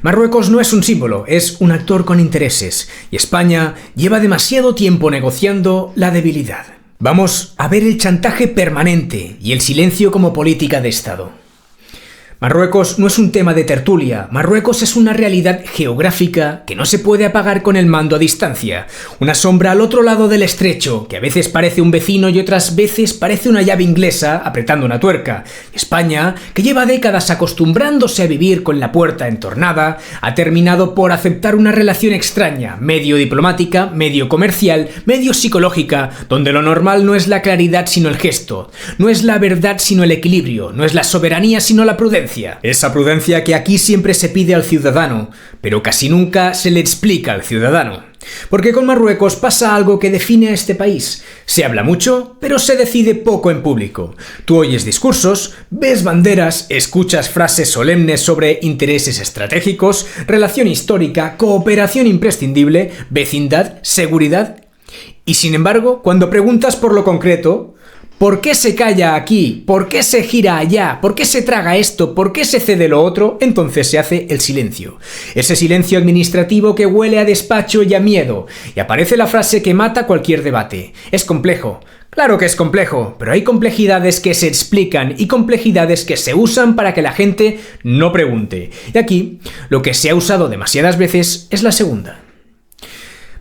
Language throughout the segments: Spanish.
Marruecos no es un símbolo, es un actor con intereses, y España lleva demasiado tiempo negociando la debilidad. Vamos a ver el chantaje permanente y el silencio como política de Estado. Marruecos no es un tema de tertulia, Marruecos es una realidad geográfica que no se puede apagar con el mando a distancia, una sombra al otro lado del estrecho, que a veces parece un vecino y otras veces parece una llave inglesa apretando una tuerca. España, que lleva décadas acostumbrándose a vivir con la puerta entornada, ha terminado por aceptar una relación extraña, medio diplomática, medio comercial, medio psicológica, donde lo normal no es la claridad sino el gesto, no es la verdad sino el equilibrio, no es la soberanía sino la prudencia. Esa prudencia que aquí siempre se pide al ciudadano, pero casi nunca se le explica al ciudadano. Porque con Marruecos pasa algo que define a este país. Se habla mucho, pero se decide poco en público. Tú oyes discursos, ves banderas, escuchas frases solemnes sobre intereses estratégicos, relación histórica, cooperación imprescindible, vecindad, seguridad. Y sin embargo, cuando preguntas por lo concreto, ¿por qué se calla aquí? ¿Por qué se gira allá? ¿Por qué se traga esto? ¿Por qué se cede lo otro? Entonces se hace el silencio. Ese silencio administrativo que huele a despacho y a miedo. Y aparece la frase que mata cualquier debate. Es complejo. Claro que es complejo, pero hay complejidades que se explican y complejidades que se usan para que la gente no pregunte. Y aquí, lo que se ha usado demasiadas veces es la segunda.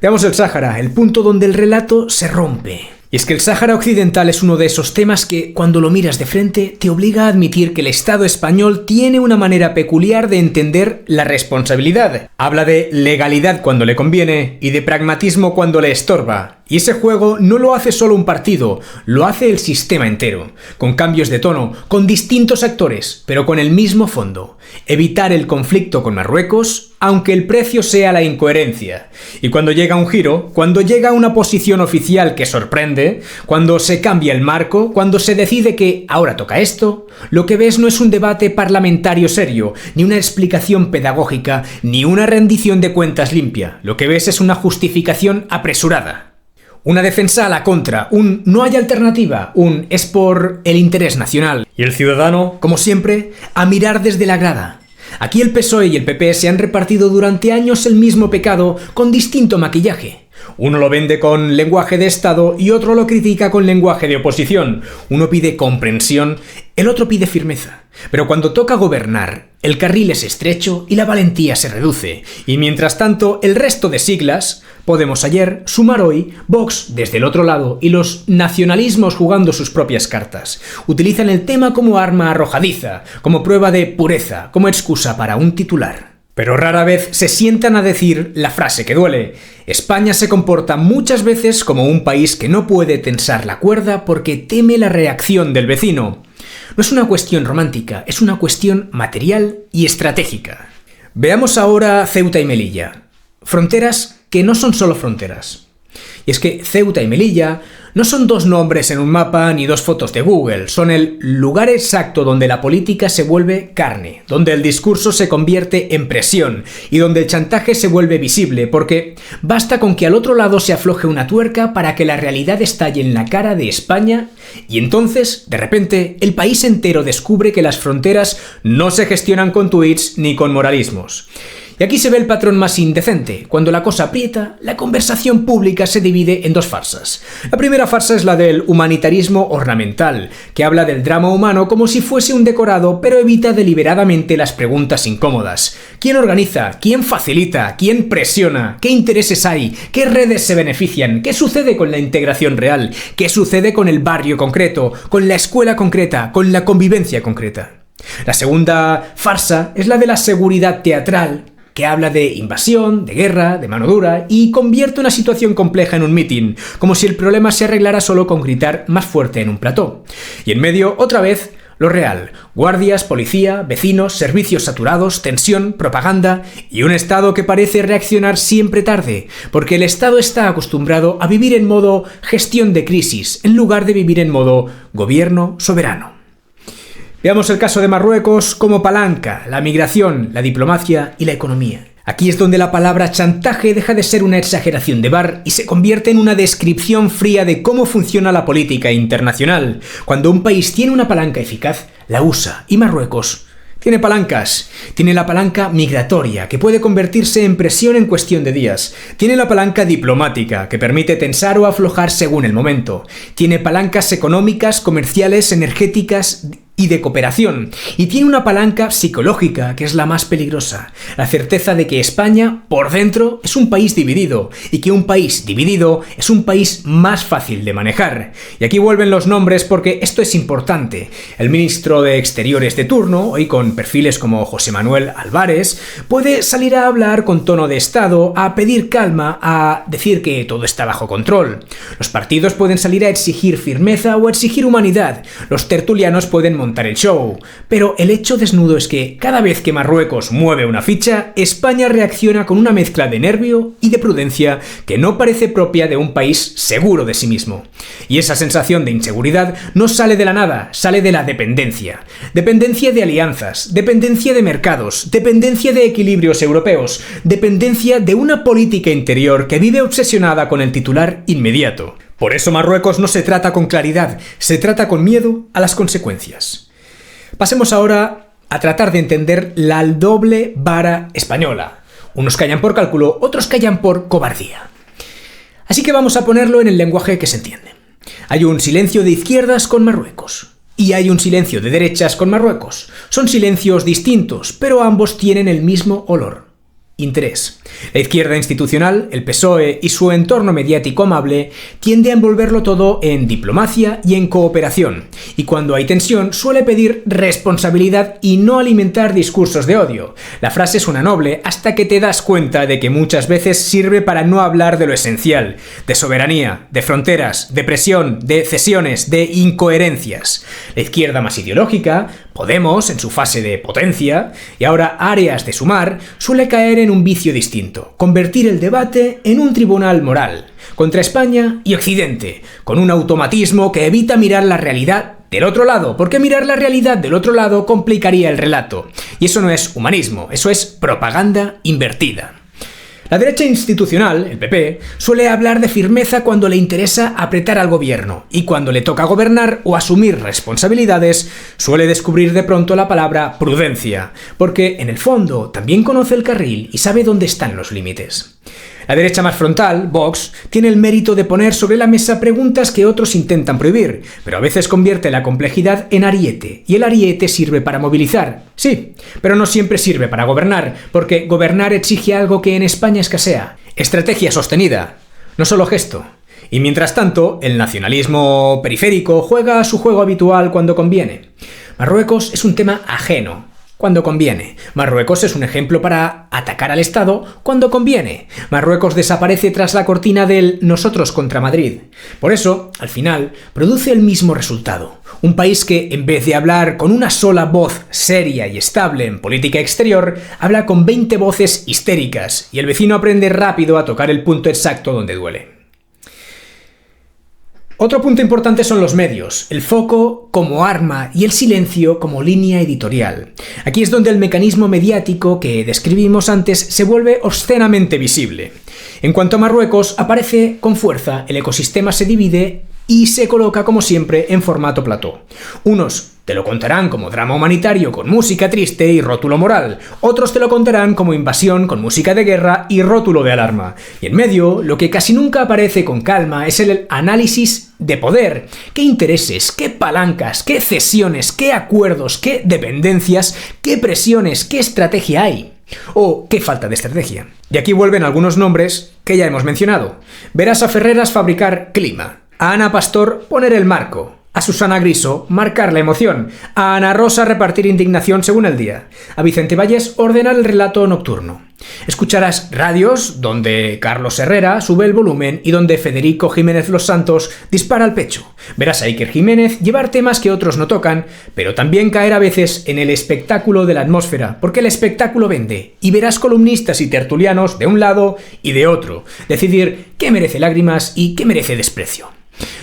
Veamos el Sáhara, el punto donde el relato se rompe. Y es que el Sáhara Occidental es uno de esos temas que, cuando lo miras de frente, te obliga a admitir que el Estado español tiene una manera peculiar de entender la responsabilidad. Habla de legalidad cuando le conviene y de pragmatismo cuando le estorba. Y ese juego no lo hace solo un partido, lo hace el sistema entero, con cambios de tono, con distintos actores, pero con el mismo fondo: evitar el conflicto con Marruecos, aunque el precio sea la incoherencia. Y cuando llega un giro, cuando llega una posición oficial que sorprende, cuando se cambia el marco, cuando se decide que ahora toca esto, lo que ves no es un debate parlamentario serio, ni una explicación pedagógica, ni una rendición de cuentas limpia. Lo que ves es una justificación apresurada. Una defensa a la contra, un no hay alternativa, un es por el interés nacional. Y el ciudadano, como siempre, a mirar desde la grada. Aquí el PSOE y el PP se han repartido durante años el mismo pecado con distinto maquillaje. Uno lo vende con lenguaje de Estado y otro lo critica con lenguaje de oposición. Uno pide comprensión, el otro pide firmeza. Pero cuando toca gobernar, el carril es estrecho y la valentía se reduce. Y mientras tanto, el resto de siglas, Podemos ayer, Sumar hoy, Vox desde el otro lado y los nacionalismos jugando sus propias cartas, utilizan el tema como arma arrojadiza, como prueba de pureza, como excusa para un titular. Pero rara vez se sientan a decir la frase que duele. España se comporta muchas veces como un país que no puede tensar la cuerda porque teme la reacción del vecino. No es una cuestión romántica, es una cuestión material y estratégica. Veamos ahora Ceuta y Melilla. Fronteras que no son solo fronteras. Y es que Ceuta y Melilla no son dos nombres en un mapa ni dos fotos de Google, son el lugar exacto donde la política se vuelve carne, donde el discurso se convierte en presión y donde el chantaje se vuelve visible, porque basta con que al otro lado se afloje una tuerca para que la realidad estalle en la cara de España y entonces, de repente, el país entero descubre que las fronteras no se gestionan con tuits ni con moralismos. Y aquí se ve el patrón más indecente. Cuando la cosa aprieta, la conversación pública se divide en dos farsas. La primera farsa es la del humanitarismo ornamental, que habla del drama humano como si fuese un decorado, pero evita deliberadamente las preguntas incómodas. ¿Quién organiza? ¿Quién facilita? ¿Quién presiona? ¿Qué intereses hay? ¿Qué redes se benefician? ¿Qué sucede con la integración real? ¿Qué sucede con el barrio concreto? ¿Con la escuela concreta? ¿Con la convivencia concreta? La segunda farsa es la de la seguridad teatral, que habla de invasión, de guerra, de mano dura y convierte una situación compleja en un mitin, como si el problema se arreglara solo con gritar más fuerte en un plató. Y en medio, otra vez, lo real: guardias, policía, vecinos, servicios saturados, tensión, propaganda y un Estado que parece reaccionar siempre tarde, porque el Estado está acostumbrado a vivir en modo gestión de crisis, en lugar de vivir en modo gobierno soberano. Veamos el caso de Marruecos como palanca: la migración, la diplomacia y la economía. Aquí es donde la palabra chantaje deja de ser una exageración de bar y se convierte en una descripción fría de cómo funciona la política internacional. Cuando un país tiene una palanca eficaz, la usa, y Marruecos Tiene palancas. Tiene la palanca migratoria, que puede convertirse en presión en cuestión de días. Tiene la palanca diplomática, que permite tensar o aflojar según el momento. Tiene palancas económicas, comerciales, energéticas y de cooperación. Y tiene una palanca psicológica, que es la más peligrosa. La certeza de que España, por dentro, es un país dividido, y que un país dividido es un país más fácil de manejar. Y aquí vuelven los nombres porque esto es importante. El ministro de Exteriores de turno, hoy con perfiles como José Manuel Álvarez, puede salir a hablar con tono de Estado, a pedir calma, a decir que todo está bajo control. Los partidos pueden salir a exigir firmeza o a exigir humanidad. Los tertulianos pueden montar el show, pero el hecho desnudo es que cada vez que Marruecos mueve una ficha, España reacciona con una mezcla de nervio y de prudencia que no parece propia de un país seguro de sí mismo. Y esa sensación de inseguridad no sale de la nada, sale de la dependencia. Dependencia de alianzas, dependencia de mercados, dependencia de equilibrios europeos, dependencia de una política interior que vive obsesionada con el titular inmediato. Por eso Marruecos no se trata con claridad, se trata con miedo a las consecuencias. Pasemos ahora a tratar de entender la doble vara española. Unos callan por cálculo, otros callan por cobardía. Así que vamos a ponerlo en el lenguaje que se entiende. Hay un silencio de izquierdas con Marruecos y hay un silencio de derechas con Marruecos. Son silencios distintos, pero ambos tienen el mismo olor. Interés. La izquierda institucional, el PSOE y su entorno mediático amable tiende a envolverlo todo en diplomacia y en cooperación, y cuando hay tensión suele pedir responsabilidad y no alimentar discursos de odio. La frase suena noble hasta que te das cuenta de que muchas veces sirve para no hablar de lo esencial, de soberanía, de fronteras, de presión, de cesiones, de incoherencias. La izquierda más ideológica, Podemos, en su fase de potencia, y ahora Áreas de Sumar, suele caer en un vicio distinto, convertir el debate en un tribunal moral, contra España y Occidente, con un automatismo que evita mirar la realidad del otro lado, porque mirar la realidad del otro lado complicaría el relato. Y eso no es humanismo, eso es propaganda invertida. La derecha institucional, el PP, suele hablar de firmeza cuando le interesa apretar al gobierno, y cuando le toca gobernar o asumir responsabilidades, suele descubrir de pronto la palabra prudencia, porque en el fondo también conoce el carril y sabe dónde están los límites. La derecha más frontal, Vox, tiene el mérito de poner sobre la mesa preguntas que otros intentan prohibir, pero a veces convierte la complejidad en ariete, y el ariete sirve para movilizar. Sí, pero no siempre sirve para gobernar, porque gobernar exige algo que en España escasea: estrategia sostenida, no solo gesto. Y mientras tanto, el nacionalismo periférico juega su juego habitual cuando conviene. Marruecos es un tema ajeno cuando conviene. Marruecos es un ejemplo para atacar al Estado cuando conviene. Marruecos desaparece tras la cortina del nosotros contra Madrid. Por eso, al final, produce el mismo resultado. Un país que, en vez de hablar con una sola voz seria y estable en política exterior, habla con 20 voces histéricas, y el vecino aprende rápido a tocar el punto exacto donde duele. Otro punto importante son los medios, el foco como arma y el silencio como línea editorial. Aquí es donde el mecanismo mediático que describimos antes se vuelve obscenamente visible. En cuanto a Marruecos, aparece con fuerza, el ecosistema se divide y se coloca como siempre en formato plató. Unos te lo contarán como drama humanitario con música triste y rótulo moral. Otros te lo contarán como invasión con música de guerra y rótulo de alarma. Y en medio, lo que casi nunca aparece con calma es el análisis de poder. ¿Qué intereses, qué palancas, qué cesiones, qué acuerdos, qué dependencias, qué presiones, qué estrategia hay? ¿O qué falta de estrategia? Y aquí vuelven algunos nombres que ya hemos mencionado. Verás a Ferreras fabricar clima, a Ana Pastor poner el marco, a Susana Griso marcar la emoción, a Ana Rosa repartir indignación según el día, a Vicente Valles ordenar el relato nocturno. Escucharás radios donde Carlos Herrera sube el volumen y donde Federico Jiménez Los Santos dispara al pecho. Verás a Iker Jiménez llevar temas que otros no tocan, pero también caer a veces en el espectáculo de la atmósfera, porque el espectáculo vende, y verás columnistas y tertulianos de un lado y de otro decidir qué merece lágrimas y qué merece desprecio.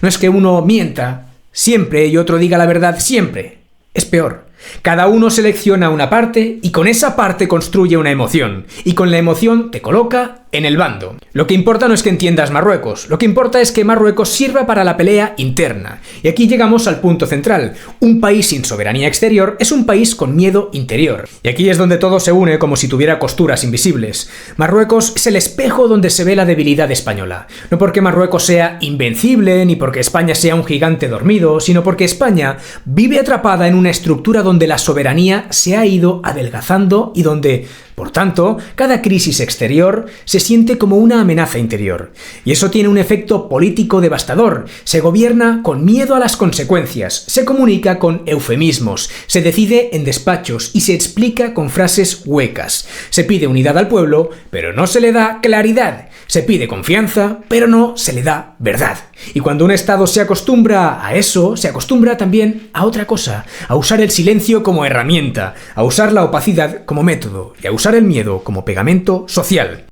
No es que uno mienta siempre y otro diga la verdad siempre. Es peor. Cada uno selecciona una parte y con esa parte construye una emoción. Y con la emoción te coloca en el bando. Lo que importa no es que entiendas Marruecos, lo que importa es que Marruecos sirva para la pelea interna. Y aquí llegamos al punto central. Un país sin soberanía exterior es un país con miedo interior. Y aquí es donde todo se une como si tuviera costuras invisibles. Marruecos es el espejo donde se ve la debilidad española. No porque Marruecos sea invencible, ni porque España sea un gigante dormido, sino porque España vive atrapada en una estructura donde la soberanía se ha ido adelgazando y donde, por tanto, cada crisis exterior se siente como una amenaza interior. Y eso tiene un efecto político devastador. Se gobierna con miedo a las consecuencias, se comunica con eufemismos, se decide en despachos y se explica con frases huecas. Se pide unidad al pueblo, pero no se le da claridad. Se pide confianza, pero no se le da verdad. Y cuando un Estado se acostumbra a eso, se acostumbra también a otra cosa, a usar el silencio como herramienta, a usar la opacidad como método y a usar el miedo como pegamento social.